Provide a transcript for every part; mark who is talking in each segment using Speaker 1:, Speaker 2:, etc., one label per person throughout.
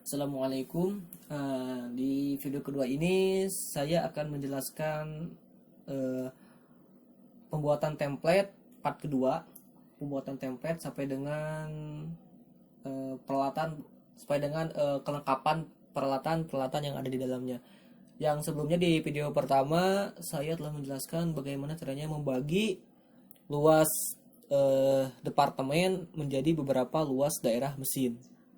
Speaker 1: Assalamualaikum. Di video kedua ini saya akan menjelaskan eh, pembuatan template part kedua, pembuatan template sampai dengan peralatan sampai dengan kelengkapan peralatan yang ada di dalamnya. Yang sebelumnya di video pertama saya telah menjelaskan bagaimana caranya membagi luas departemen menjadi beberapa luas daerah mesin.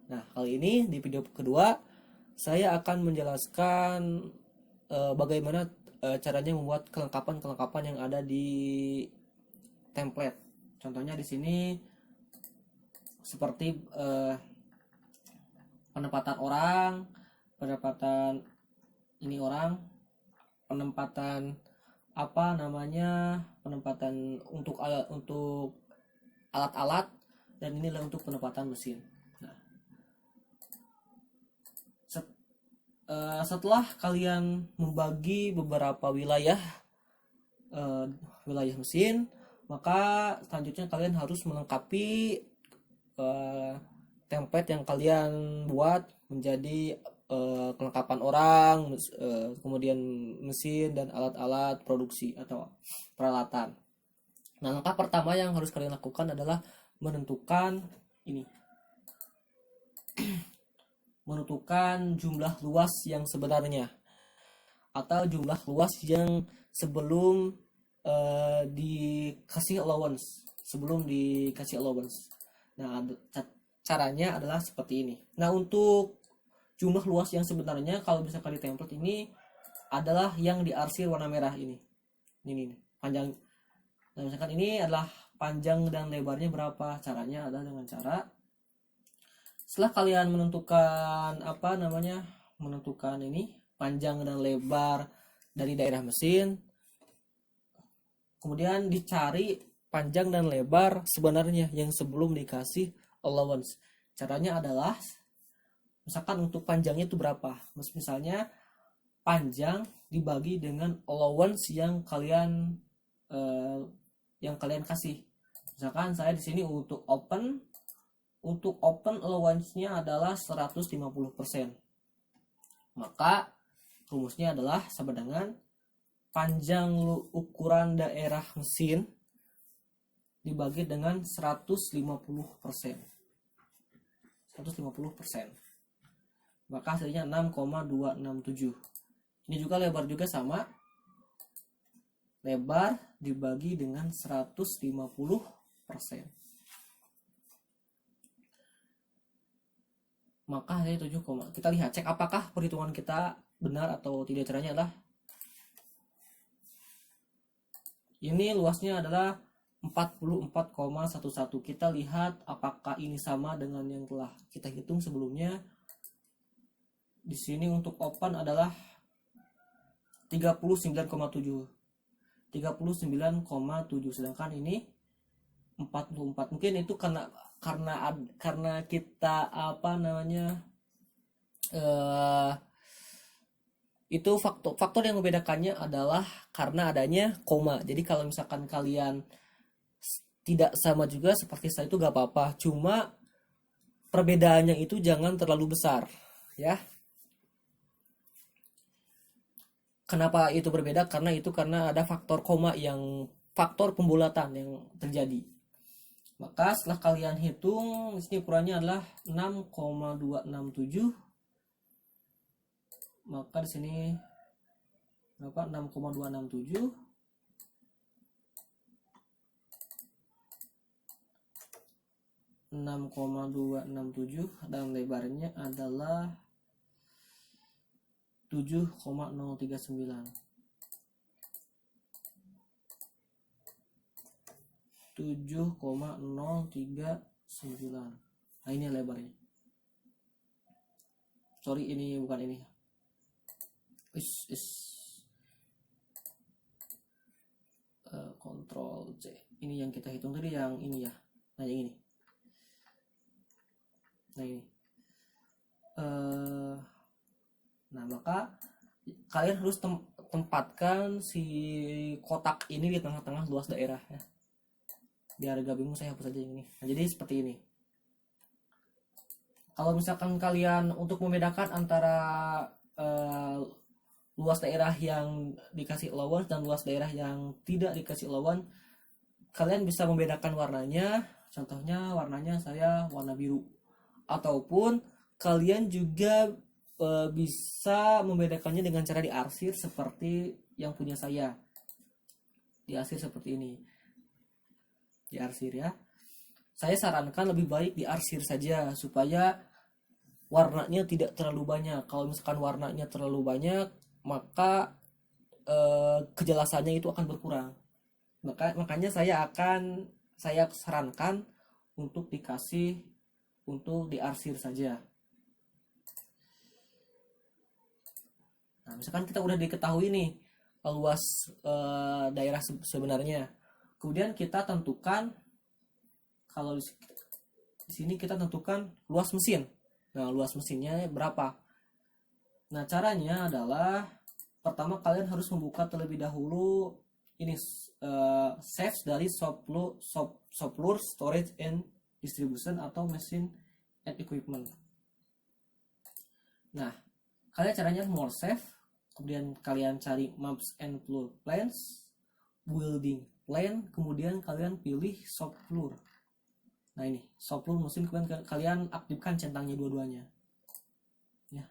Speaker 1: Nah, kali ini di video kedua saya akan menjelaskan bagaimana caranya membuat kelengkapan-kelengkapan yang ada di template. Contohnya di sini seperti penempatan orang, penempatan ini orang, penempatan penempatan untuk alat-alat, dan inilah untuk penempatan mesin. Setelah kalian membagi beberapa wilayah mesin, maka selanjutnya kalian harus melengkapi template yang kalian buat menjadi kelengkapan orang, kemudian mesin dan alat-alat produksi atau peralatan. Nah, langkah pertama yang harus kalian lakukan adalah menentukan ini. Menentukan jumlah luas yang sebenarnya atau jumlah luas yang sebelum dikasih allowance, Nah, caranya adalah seperti ini. Nah, untuk jumlah luas yang sebenarnya kalau misalkan di template ini adalah yang diarsir warna merah ini panjang. Nah, misalkan ini adalah panjang dan lebarnya berapa. Caranya adalah dengan cara setelah kalian menentukan ini panjang dan lebar dari daerah mesin, kemudian dicari panjang dan lebar sebenarnya yang sebelum dikasih allowance. Caranya adalah misalkan untuk panjangnya itu berapa, misalnya panjang dibagi dengan allowance yang kalian kasih. Misalkan saya di sini untuk open allowance-nya adalah 150%. Maka rumusnya adalah sama dengan panjang ukuran daerah mesin dibagi dengan 150%. Maka hasilnya 6,267. Ini juga lebar juga sama. Lebar dibagi dengan 150%. Maka hasilnya 7, kita lihat, cek apakah perhitungan kita benar atau tidak. Caranya adalah ini luasnya adalah 44,11. Kita lihat apakah ini sama dengan yang telah kita hitung sebelumnya. Di sini untuk open adalah 39,7, sedangkan ini 44. Mungkin itu karena kita itu faktor yang membedakannya adalah karena adanya koma. Jadi kalau misalkan kalian tidak sama juga seperti saya itu gak apa-apa, cuma perbedaannya itu jangan terlalu besar ya. Kenapa itu berbeda? Karena ada faktor koma, faktor pembulatan yang terjadi. Maka setelah kalian hitung, di sini ukurannya adalah 6,267. Maka di sini berapa? 6,267 dan lebarnya adalah 7,039. 7,039. Nah, ini lebarnya. Sorry, ini bukan ini. Ctrl C. Ini yang kita hitung tadi, yang ini ya. Nah, yang ini. Nah, maka kalian harus tempatkan si kotak ini di tengah-tengah luas daerah ya. Biar gak bingung, saya hapus aja yang ini. Nah, jadi seperti ini. Kalau misalkan kalian untuk membedakan antara luas daerah yang dikasih allowance dan luas daerah yang tidak dikasih allowance, kalian bisa membedakan warnanya. Contohnya warnanya saya warna biru, ataupun kalian juga bisa membedakannya dengan cara diarsir seperti yang punya saya. Diarsir seperti ini, diarsir ya. Saya sarankan lebih baik diarsir saja supaya warnanya tidak terlalu banyak. Kalau misalkan warnanya terlalu banyak, maka kejelasannya itu akan berkurang. Makanya saya sarankan untuk diarsir saja. Nah, misalkan kita udah diketahui nih luas daerah sebenarnya. Kemudian kita tentukan, kalau di sini kita tentukan luas mesin. Nah, luas mesinnya berapa? Nah, caranya adalah pertama kalian harus membuka terlebih dahulu ini saves dari Soplur Storage and Distribution atau Machine and Equipment. Nah, kalian caranya more save, kemudian kalian cari maps and floor plans, building plan, kemudian kalian pilih Soplur. Nah, ini Soplur mesin, kemudian kalian aktifkan centangnya dua-duanya. Ya.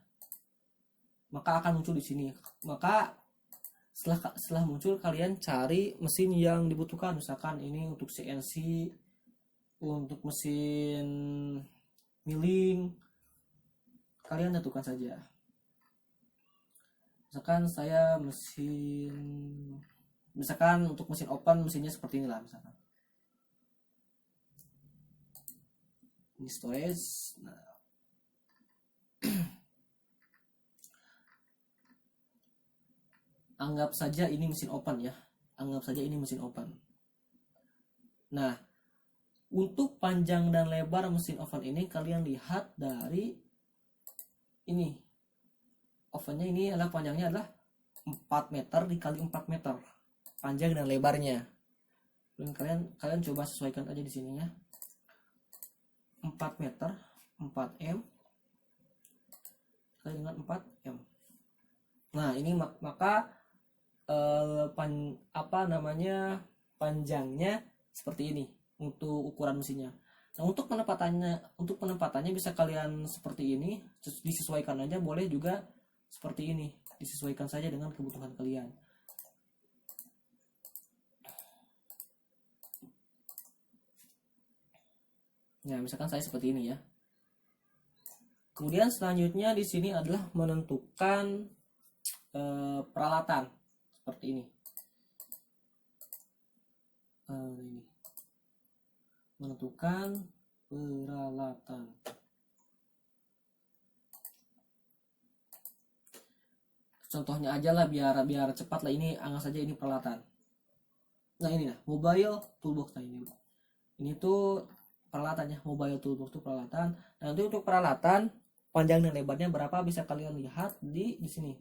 Speaker 1: Maka akan muncul di sini. Maka setelah muncul, kalian cari mesin yang dibutuhkan. Misalkan ini untuk CNC, untuk mesin milling, kalian tentukan saja. Misalkan untuk mesin open, mesinnya seperti inilah misalkan. Ini storage. Nah, anggap saja ini mesin open ya. Nah, untuk panjang dan lebar mesin oven ini kalian lihat dari ini. Ovennya ini adalah panjangnya adalah 4 meter dikali 4 meter. Panjang dan lebarnya. Dan kalian coba sesuaikan aja di sini ya. 4 meter 4M kali dengan 4M. Nah, ini maka panjangnya seperti ini untuk ukuran mesinnya. Nah, untuk penempatannya bisa kalian seperti ini, disesuaikan aja, boleh juga seperti ini, disesuaikan saja dengan kebutuhan kalian. Nah, misalkan saya seperti ini ya. Kemudian selanjutnya di sini adalah menentukan peralatan seperti ini. Menentukan peralatan. Contohnya aja lah biar cepat lah, ini anggap saja ini peralatan. Nah, ini nah, mobile toolbox. Nah, ini tuh peralatannya, mobile toolbox itu peralatan. Nah, untuk peralatan panjang dan lebarnya berapa bisa kalian lihat di sini.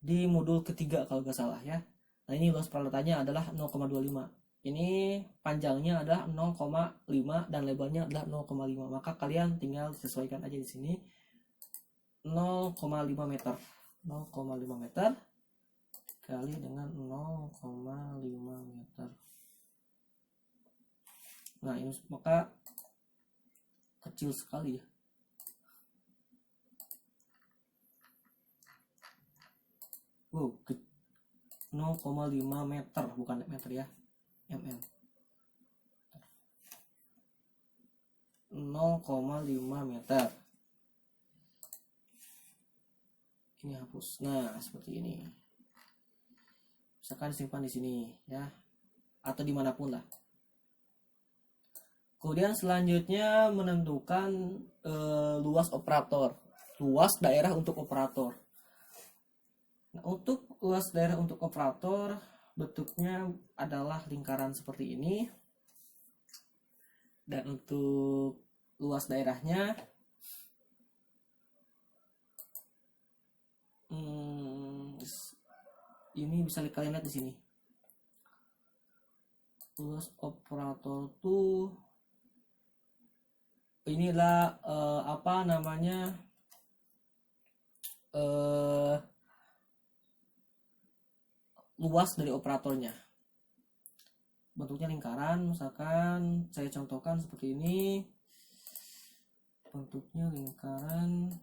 Speaker 1: Di modul ketiga kalau nggak salah ya. Nah, ini luas peralatannya adalah 0,25. Ini panjangnya adalah 0,5 dan lebarnya adalah 0,5. Maka kalian tinggal sesuaikan aja di sini. 0,5 meter. 0,5 meter kali dengan 0,5 meter. Nah, ini maka kecil sekali ya. Wow, 0,5 meter, bukan meter ya, mm. 0,5 meter. Ini hapus. Nah, seperti ini. Misalkan simpan di sini ya, atau dimanapun lah. Kemudian selanjutnya menentukan luas operator, luas daerah untuk operator. Nah, untuk luas daerah untuk operator bentuknya adalah lingkaran seperti ini. Dan untuk luas daerahnya ini bisa kalian lihat di sini. Luas operator tuh inilah apa namanya, luas dari operatornya. Bentuknya lingkaran, misalkan saya contohkan seperti ini, bentuknya lingkaran.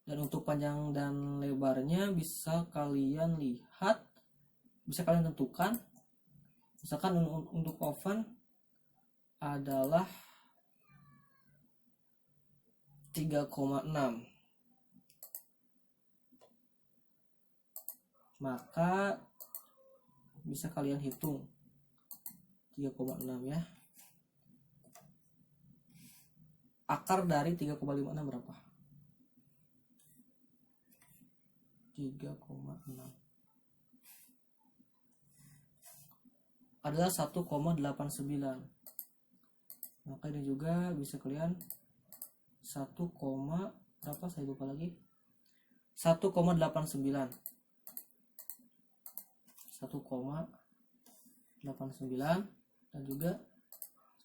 Speaker 1: Dan untuk panjang dan lebarnya bisa kalian lihat, bisa kalian tentukan. Misalkan untuk oven adalah 3,6, maka bisa kalian hitung 3,6 ya. Akar dari 3,56 berapa? 3,6 adalah 1,89. Maka ini juga bisa kalian 1, berapa saya lupa lagi, 1,89 dan juga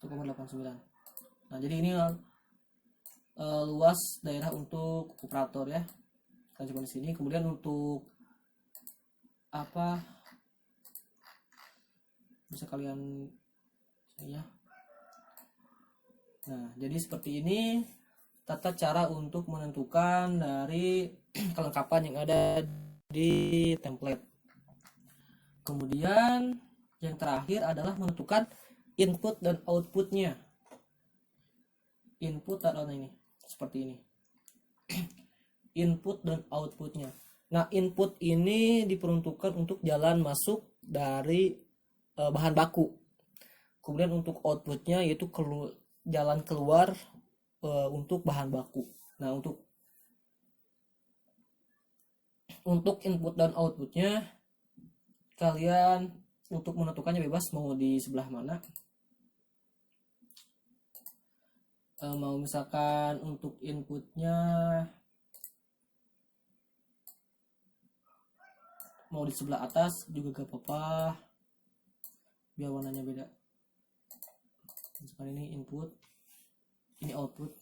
Speaker 1: 1,89. Nah, jadi ini luas daerah untuk operator ya. Kita coba di sini. Kemudian untuk apa, bisa kalian ya. Nah, jadi seperti ini tata cara untuk menentukan dari kelengkapan yang ada di template. Kemudian yang terakhir adalah menentukan input dan outputnya. Input dan output ini seperti ini. Input dan outputnya. Nah, input ini diperuntukkan untuk jalan masuk dari bahan baku. Kemudian untuk outputnya yaitu jalan keluar untuk bahan baku. Nah, untuk input dan outputnya kalian untuk menentukannya bebas mau di sebelah mana. Mau misalkan untuk inputnya mau di sebelah atas juga gak apa-apa, biar warnanya beda. Misalkan ini input, ini output.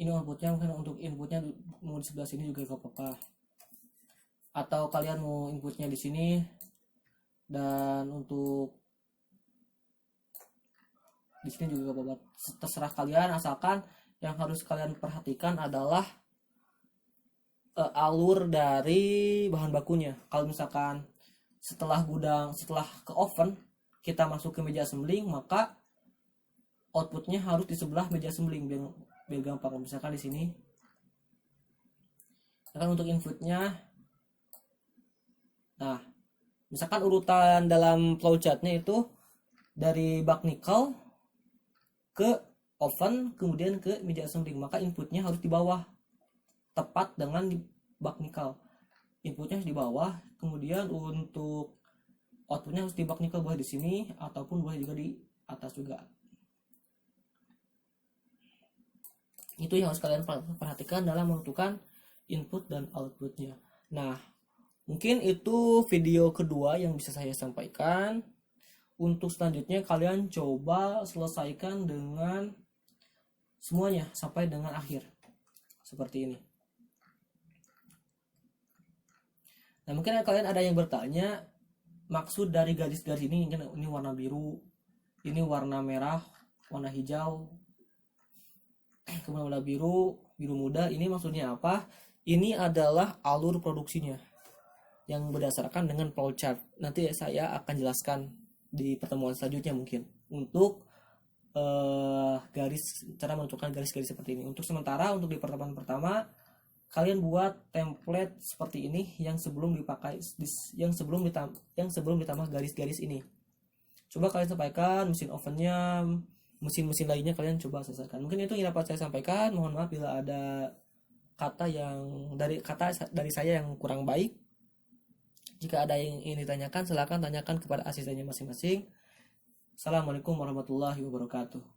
Speaker 1: Ini outputnya, mungkin untuk inputnya mau di sebelah sini juga gak apa-apa. Atau kalian mau inputnya di sini, dan untuk di sini juga gak apa-apa. Terserah kalian, asalkan yang harus kalian perhatikan adalah alur dari bahan bakunya. Kalau misalkan setelah ke oven kita masuk ke meja assembling, maka outputnya harus di sebelah meja assembling biar gampang. Misalkan di sini, misalkan untuk inputnya, nah misalkan urutan dalam flowchartnya itu dari bak nikel ke oven kemudian ke meja assembling, maka inputnya harus di bawah tepat dengan di bak nikel. Inputnya harus di bawah, kemudian untuk outputnya harus di bak nikel, boleh di sini ataupun boleh juga di atas juga. Itu yang harus kalian perhatikan dalam menentukan input dan outputnya. Nah, mungkin itu video kedua yang bisa saya sampaikan. Untuk selanjutnya kalian coba selesaikan dengan semuanya sampai dengan akhir seperti ini. Nah, mungkin kalian ada yang bertanya maksud dari garis-garis ini warna biru, ini warna merah, warna hijau, kemudian warna biru muda, ini maksudnya apa? Ini adalah alur produksinya yang berdasarkan dengan flowchart. Nanti saya akan jelaskan di pertemuan selanjutnya mungkin untuk cara menentukan garis-garis seperti ini. Untuk sementara, untuk di pertemuan pertama kalian buat template seperti ini yang sebelum ditambah garis-garis ini. Coba kalian sampaikan mesin ovennya, mesin-mesin lainnya kalian coba selesaikan. Mungkin itu yang dapat saya sampaikan. Mohon maaf bila ada kata dari saya yang kurang baik. Jika ada yang ingin ditanyakan, silakan tanyakan kepada asistennya masing-masing. Assalamualaikum warahmatullahi wabarakatuh.